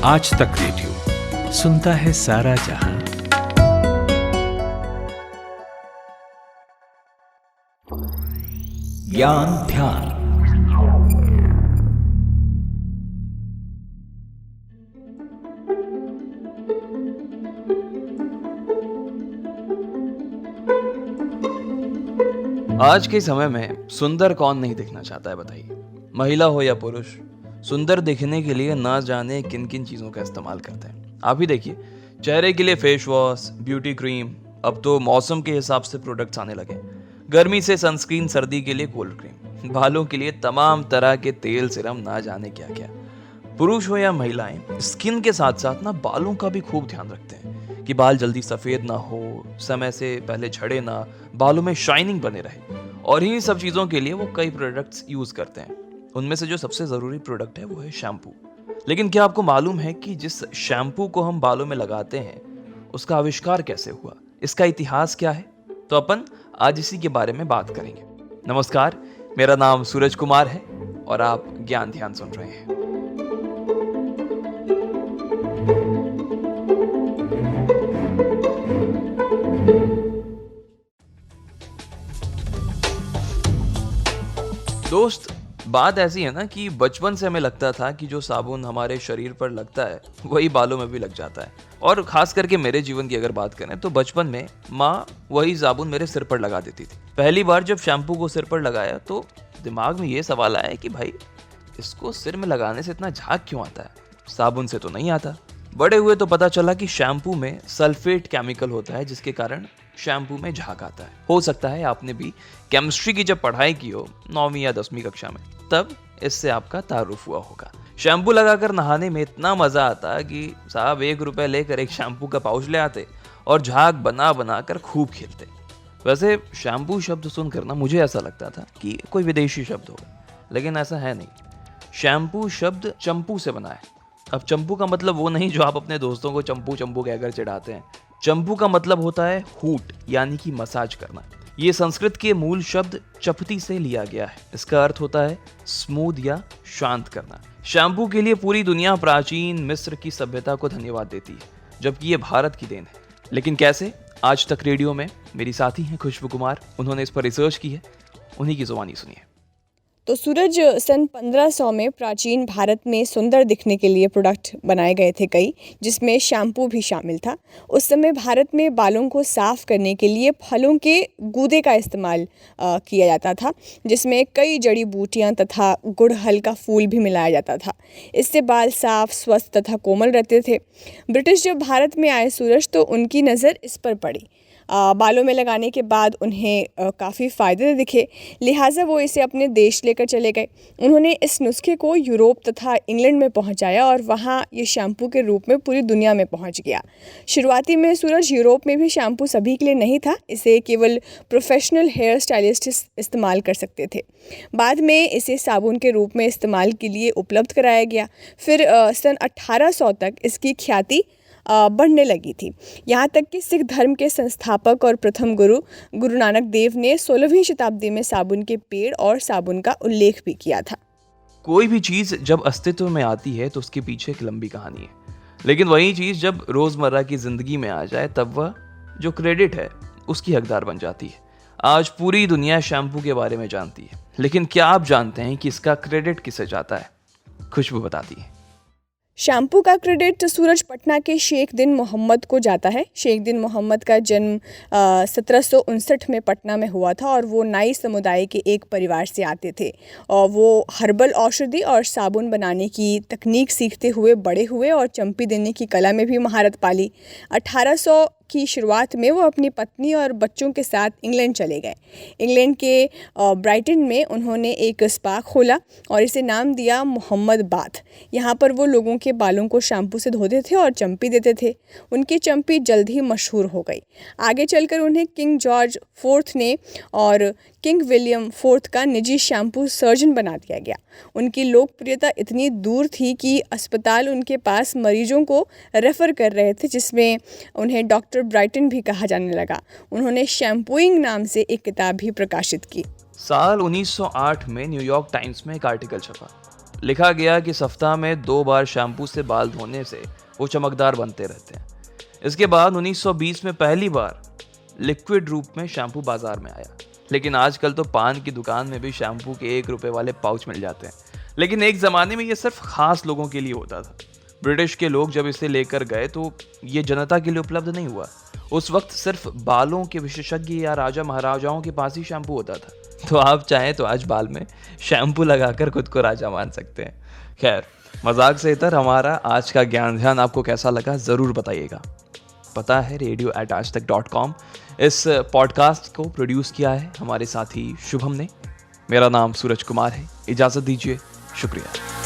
आज तक रेडियो सुनता है सारा जहां। ज्ञान ध्यान। आज के समय में सुंदर कौन नहीं दिखना चाहता है बताइए, महिला हो या पुरुष। सुंदर दिखने के लिए ना जाने किन किन चीज़ों का इस्तेमाल करते हैं। आप ही देखिए, चेहरे के लिए फेस वॉश, ब्यूटी क्रीम, अब तो मौसम के हिसाब से प्रोडक्ट्स आने लगे। गर्मी से सनस्क्रीन, सर्दी के लिए कोल्ड क्रीम, बालों के लिए तमाम तरह के तेल, सिरम, ना जाने क्या क्या। पुरुष हो या महिलाएं, स्किन के साथ साथ ना बालों का भी खूब ध्यान रखते हैं कि बाल जल्दी सफ़ेद ना हो, समय से पहले झड़े ना, बालों में शाइनिंग बने रहे। और इन्हीं सब चीज़ों के लिए वो कई प्रोडक्ट्स यूज़ करते हैं। उनमें से जो सबसे ज़रूरी प्रोडक्ट है वो है शैम्पू। लेकिन क्या आपको मालूम है कि जिस शैम्पू को हम बालों में लगाते हैं उसका आविष्कार कैसे हुआ, इसका इतिहास क्या है? तो अपन आज इसी के बारे में बात करेंगे। नमस्कार, मेरा नाम सूरज कुमार है और आप ज्ञान ध्यान सुन रहे हैं। दोस्त, बात ऐसी है ना कि बचपन से हमें लगता था कि जो साबुन हमारे शरीर पर लगता है वही बालों में भी लग जाता है। और खास करके मेरे जीवन की अगर बात करें तो बचपन में माँ वही साबुन मेरे सिर पर लगा देती थी। पहली बार जब शैम्पू को सिर पर लगाया तो दिमाग में ये सवाल आया कि भाई इसको सिर में लगाने से इतना झाग क्यों आता है, साबुन से तो नहीं आता। बड़े हुए तो पता चला कि शैम्पू में सल्फेट केमिकल होता है जिसके कारण शैम्पू में झाग आता है। हो सकता है आपने भी केमिस्ट्री की जब पढ़ाई की हो 9वीं या 10वीं कक्षा में, तब इससे आपका तारुफ हुआ होगा। शैम्पू लगाकर नहाने में इतना मजा आता कि साहब 1 रुपए लेकर एक शैम्पू का पाउच ले आते और झाग बना बना कर खूब खेलते। वैसे शैम्पू शब्द सुनकर ना मुझे ऐसा लगता था कि कोई विदेशी शब्द होगा, लेकिन ऐसा है नहीं। शैम्पू शब्द चंपू से बना है। अब चंपू का मतलब वो नहीं जो आप अपने दोस्तों को चंपू चंपू कहकर चिढ़ाते हैं। चंपू का मतलब होता है हूट, यानी कि मसाज करना। ये संस्कृत के मूल शब्द चपटी से लिया गया है। इसका अर्थ होता है स्मूथ या शांत करना। शैम्पू के लिए पूरी दुनिया प्राचीन मिस्र की सभ्यता को धन्यवाद देती है, जबकि ये भारत की देन है। लेकिन कैसे? आज तक रेडियो में मेरी साथी हैं खुशबू कुमार, उन्होंने इस पर रिसर्च की है, उन्हीं की जुबानी सुनिए। तो सूरज, सन 1500 में प्राचीन भारत में सुंदर दिखने के लिए प्रोडक्ट बनाए गए थे कई, जिसमें शैम्पू भी शामिल था। उस समय भारत में बालों को साफ़ करने के लिए फलों के गूदे का इस्तेमाल किया जाता था, जिसमें कई जड़ी बूटियां तथा गुड़हल का फूल भी मिलाया जाता था। इससे बाल साफ, स्वस्थ तथा कोमल रहते थे। ब्रिटिश जब भारत में आए सूरज, तो उनकी नज़र इस पर पड़ी। बालों में लगाने के बाद उन्हें काफ़ी फ़ायदे दिखे, लिहाजा वो इसे अपने देश लेकर चले गए। उन्होंने इस नुस्खे को यूरोप तथा इंग्लैंड में पहुंचाया और वहां ये शैम्पू के रूप में पूरी दुनिया में पहुंच गया। शुरुआती में सूरज, यूरोप में भी शैम्पू सभी के लिए नहीं था। इसे केवल प्रोफेशनल हेयर स्टाइलिस्ट इस्तेमाल कर सकते थे। बाद में इसे साबुन के रूप में इस्तेमाल के लिए उपलब्ध कराया गया। फिर सन 1800 तक इसकी ख्याति बढ़ने लगी थी। यहाँ तक कि सिख धर्म के संस्थापक और प्रथम गुरु नानक देव ने 16वीं शताब्दी में साबुन के पेड़ और साबुन का उल्लेख भी किया था। कोई भी चीज़ जब अस्तित्व में आती है तो उसके पीछे एक लंबी कहानी है, लेकिन वही चीज़ जब रोज़मर्रा की ज़िंदगी में आ जाए तब वह जो क्रेडिट है उसकी हकदार बन जाती है। आज पूरी दुनिया शैम्पू के बारे में जानती है, लेकिन क्या आप जानते हैं कि इसका क्रेडिट किसे जाता है? खुशबू बताती है। शैम्पू का क्रेडिट सूरज, पटना के शेख दिन मोहम्मद को जाता है। शेख दिन मोहम्मद का जन्म 1759 में पटना में हुआ था और वो नाई समुदाय के एक परिवार से आते थे। और वो हर्बल औषधि और साबुन बनाने की तकनीक सीखते हुए बड़े हुए और चंपी देने की कला में भी महारत पाली। 1800 की शुरुआत में वो अपनी पत्नी और बच्चों के साथ इंग्लैंड चले गए। इंग्लैंड के ब्राइटन में उन्होंने एक स्पा खोला और इसे नाम दिया मोहम्मद बाथ। यहाँ पर वो लोगों के बालों को शैम्पू से धोते थे और चंपी देते थे। उनकी चंपी जल्द ही मशहूर हो गई। आगे चलकर उन्हें किंग जॉर्ज IV ने और किंग विलियम IV का निजी शैम्पू सर्जन बना दिया गया। उनकी लोकप्रियता इतनी दूर थी कि अस्पताल उनके पास मरीजों को रेफ़र कर रहे थे, जिसमें उन्हें डॉक्टर ब्राइटन भी कहा जाने लगा। उन्होंने शैम्पूइंग नाम से एक किताब भी प्रकाशित की। साल 1908 में न्यूयॉर्क टाइम्स में एक आर्टिकल छपा। लिखा गया कि सप्ताह में 2 बार शैम्पू से बाल धोने से वो चमकदार बनते रहते हैं। इसके बाद 1920 में पहली बार लिक्विड रूप में शैम्पू बाजार में आया, लेकिन आजकल तो पान की दुकान में भी शैम्पू के 1 रुपए वाले पाउच मिल जाते हैं। लेकिन एक ज़माने में ये सिर्फ खास लोगों के लिए होता था। ब्रिटिश के लोग जब इसे लेकर गए तो ये जनता के लिए उपलब्ध नहीं हुआ। उस वक्त सिर्फ बालों के विशेषज्ञ या राजा महाराजाओं के पास ही शैम्पू होता था। तो आप चाहें तो आज बाल में शैम्पू लगाकर खुद को राजा मान सकते हैं। खैर, मजाक से इतर हमारा आज का ज्ञान ध्यान आपको कैसा लगा ज़रूर बताइएगा। पता है radio@aajtak.com। इस पॉडकास्ट को प्रोड्यूस किया है हमारे साथी शुभम ने। मेरा नाम सूरज कुमार है। इजाज़त दीजिए, शुक्रिया।